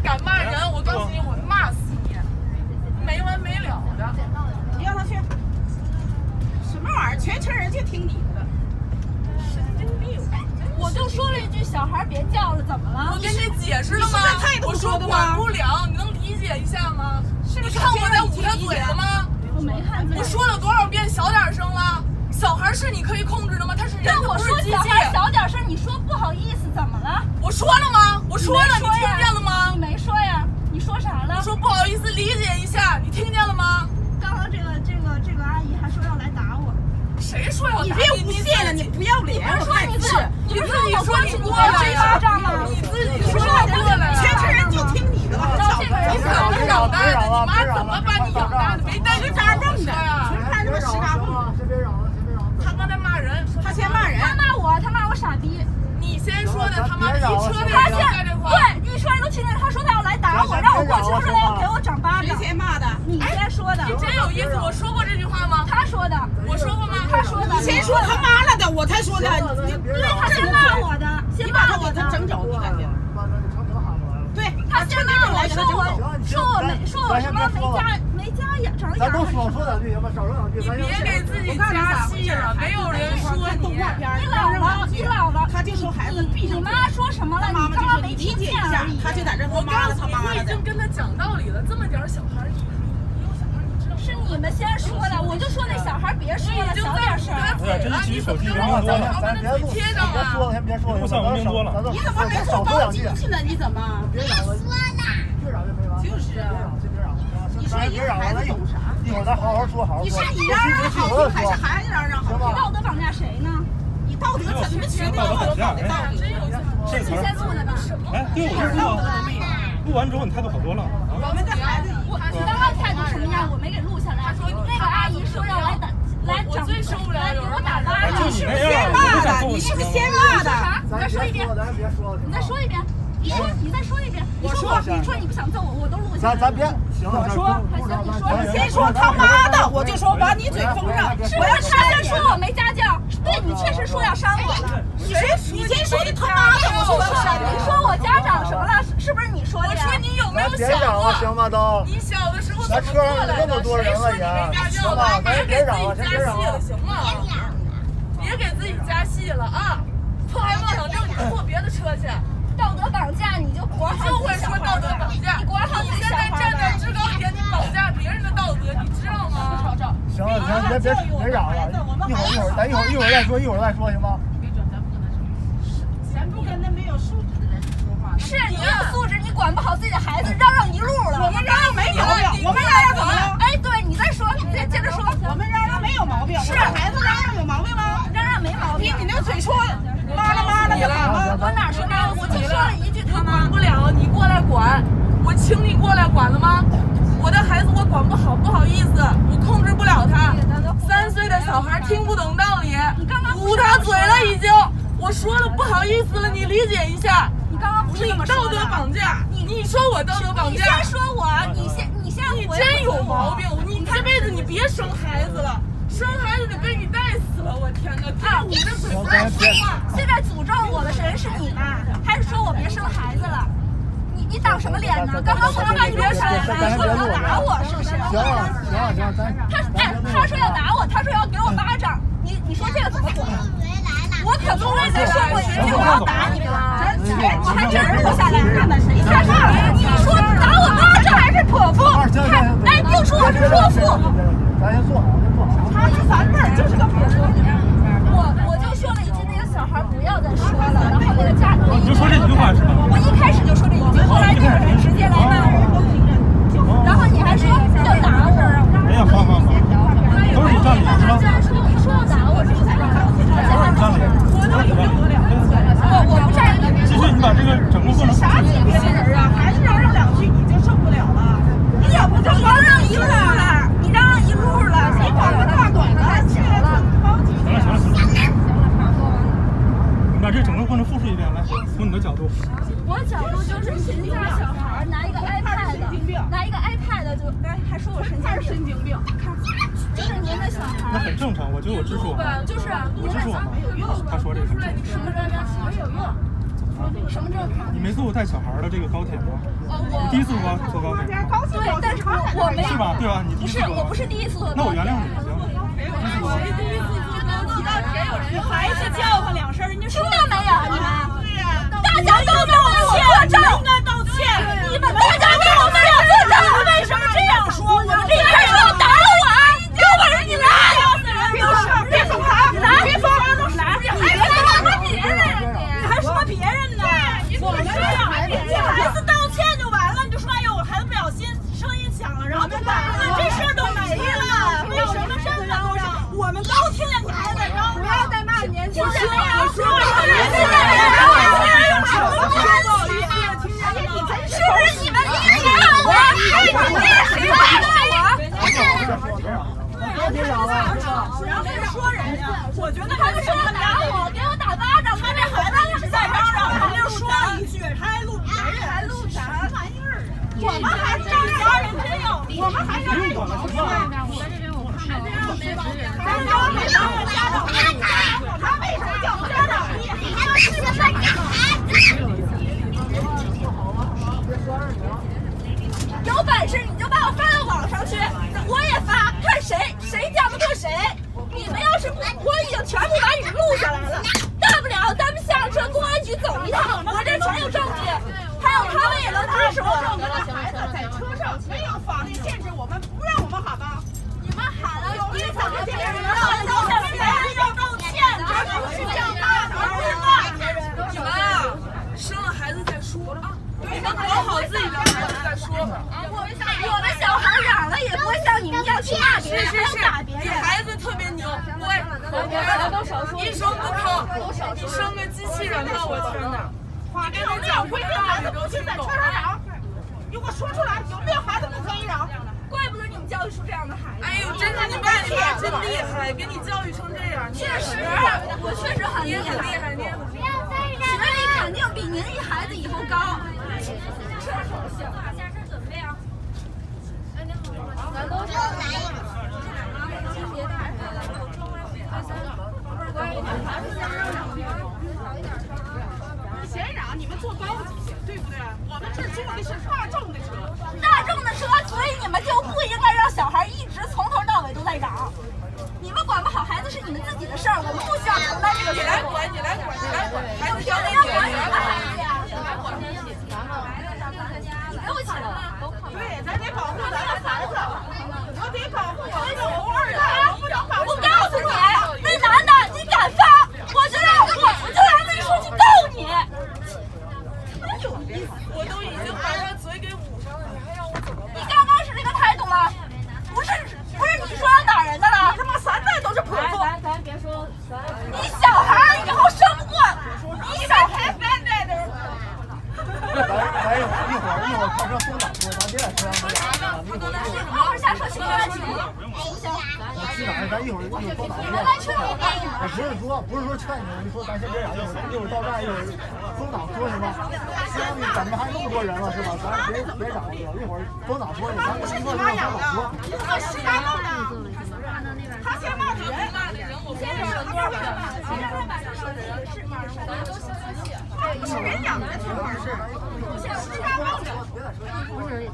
敢骂人，我告诉你，我骂死你，没完没了的。你让他去，什么玩意儿？全村人就听你的。神经病！我就说了一句小孩别叫了，怎么了？我跟你解释了吗？我说管不了，你能理解一下吗？你看我在捂他嘴了吗？我没看见。我说了多少遍小点声了？小孩是你可以控制的吗？他是人，我说小孩小点声，你说不好意思，怎么了？我说了吗？我说了，你听见了吗？你没说呀？你说啥了？我说不好意思，理解一下，你听见了吗？刚刚这个阿姨还说要来打我。谁说要打你？别诬陷了，你不要脸！我说你是，你自己说你过来呀！你自己说过来，全村人就听你的了。你怎么养大的？你妈怎么把你养大的？没带你扎蹦的，纯看这么石嘎蹦。他刚才骂人，他先骂人，他骂我傻逼。你先说的，他妈的一车的人在这块。对，一车人都听见他说他要来打我，让我过去，他说他要给我掌巴掌。谁先骂的？你先说的。你真有意思，我说过这句话吗？他说的。我说过吗？他说的。你先说他妈了的，我才说的。对，他先骂我的，先骂我的。他整走，你感觉？对，他先骂我说我什么没家养，长咱都说两句，要不少说两句。你别给自己加戏了，没有人说你。你老了，他就说孩子闭上。你妈说什么了？你刚刚没听见而已。他就在这我告诉你，我已经跟他讲道理了，这么点小孩，你有小孩，你知道吗？是你们先说的，我就说那小孩别说了，小点声。这一举手机人多了，咱别录，别说了，先别说了，不像文明多了。你怎么没说报警去了？你怎么？别嚷了，越嚷越没完。就是啊，别嚷，你说别嚷了，懂啥？一会儿咱好好说，好好说。你是你让人好听，还是孩子让人好听？道德绑架谁呢？你道德怎么决定道德绑架？是你先录的吧？哎，对，我是录啊。录完之后你态度好多了。我们的孩子，你刚刚态度什么样？我没给录下来。那个阿姨说要来掌，我最受不了来给我打巴掌。就你那先样，骂的，你是先骂的。你再说一遍，咱别说了，你再说一遍。你再说一遍。你说你不想揍我，我都录下来。咱别行了，你先说他妈的，我就说把你嘴封上。我要他先说我没家教，对你确实说要伤我了。你先说的他妈的，我说你说我家长什么了？是不是你说的？我说你有没有别嚷了，行吗？都。你小的时候咱车上那么多人了也，行吧？咱别嚷了，先别嚷了，行吗？别给自己加戏了啊！破坏妄想症，你坐别的车去。道德绑架，你就管好就会说道德绑架。你管好你现在站在制高点，你绑架别人的道德，你知道吗？行了，行，别嚷了，一会儿，咱一会儿再说，行吗？咱不跟那没有素质的人说话。是你有素质，你管不好自己的孩子，嚷一路了。我们嚷没毛病，我们嚷怎么了？哎，对你再说，你再接着说。我们嚷没有毛病，是孩子嚷有毛病吗？嚷没毛病，你那嘴说妈了的了，我哪说妈了？我就说了一句他妈。管不了，你过来管，我请你过来管了吗？我的孩子我管不好，不好意思，我控制不了他。3岁的小孩听不懂道理，捂他嘴了已经。我说了不好意思了，你理解一下。你刚刚不是这么说的。道德绑架，你说我道德绑架？你先说我，你先你真有毛病！你这辈子你别生孩子了，生孩子得被你带死了！我天哪！啊，你这嘴不让说话。现在诅咒我的人是你吧？还是说我别生孩子了？你挡什么脸呢？刚刚我把你别生孩子，你说你要打我是不是？行，他说要打我，他说要给我巴掌，你说这个怎么管？我可从来没说过一句我要打你们，我还真录下来了。你看这儿，你说打我巴掌还是泼妇？哎，并说我是泼妇。咱先坐好，他是反本就是个泼妇。我就说了一句，那个小孩不要再说了，然后那个家长你就说这句话是吧？我一开始就说这一句，后来那个人直接来骂人，然后你还说要打我。哎呀，好，都是你占理是吧？你说要打我，是不是？我不占理。继续，你把这个整个过程。啥级别的人啊？还是嚷2句你就受不了了？你也不你嚷一路了，你嚷一路了，你管不大管的，起来了。行，你把这整个过程复述一遍，来，从你的角度。我角度就是人家小孩拿一个 iPad 就还说我神经病，看，就是您的小孩。那很正常，我觉得我支持我。就是我支持我妈。他说这个很正常。没有用。什么证？你没坐过带小孩的这个高铁吗？你第一次坐高铁吗？对，但是我没是吧？对吧？你第一次坐。我不是第一次坐。那我原谅你，行。谁第一次坐高铁？谁有人孩子叫唤2声，人家听到没有？你们？对呀，大家都给我作证，应该道歉。你们大家给我作证，为什么这样说？我们你还说打我？有本事你来！别疯狂，别疯狂，都来！你还说别人呢？我们这样，你孩子道歉就完了，你就说哎呦我孩子不小心声音响了，然后就完了，这事儿都没了。为什么这么都是？我们都听见你孩子，然后不要再骂年轻人了。说是不是你们一天我？你谁骂的我？然后说人家，我觉得他们说打我，给我打巴掌，他这孩子是在嚷嚷，他就说一句，他还录别人，还录啥玩意儿？我们还是家人真有，我们还是不用管了，行吧？家长，他为什么叫家长？有本事你就把我发到网上去，我也发，看谁犟得过谁。你们要是不，我已经全部把你们录下来了。大不了咱们下车公安局走一趟，我这全有证据，还有他们也能支持我。我们的孩子在车上没有法律限制我们，不让我们喊吗？你们喊了，你怎么这样？要道歉，这不是叫大头吗？你们啊，生了孩子再说啊，你们管好自己的孩子再说吧。我的小孩嚷了也不会像你们一样去骂别人，还要打别人。孩子特别牛，乖，一声不吭，你生个机器人吧，我天哪！你跟他讲，规定孩子不许在车上嚷，你给我说出来，有没有孩子不可以嚷？怪不得你们教育出这样的孩子。哎呦，真是你爸你妈真厉害，给你教育成这样。确实，我确实很厉害，你也很厉害。学历肯定比您一孩子以后高。行，下车准备啊。咱都是。嫌嚷，你们坐高级些，对不对？我们这坐的是大众的车，大众的车，所以你们就不应该让小孩一直从头到尾都在嚷。你们管不好孩子是你们自己的事儿，我们不需要承担这个责任。你来管，你来管，你来管，孩子交给要你，你来管什么孩管。子呀？你给我钱了。对，咱得保护咱的孩子，我得保护我们的偶尔的，不能保护。我告诉你，那男的你敢发，我就让律师去告你。真有意思！我都已经把他嘴给捂上了，你还让我怎么办？你刚刚是这个态度吗？不是你说要打人的了？他妈3代都是泼妇。咱别说，你小孩以后生不过，你小孩3代都是。咱一会儿开车松绑车，咱别在车上没俩了，一会儿下车去公安局。去哪儿？咱一会儿松绑车。你们来劝我干什么？不是说劝你，你说咱先别嚷，一会儿到站，一会儿松绑车是吗？行，你怎么还那么多人了是吧？咱别嚷了，一会儿松绑车，咱们一块儿上松绑车。他先骂的人，他先骂的人，我先说多少遍了？他不是人养的，这会儿是。不是。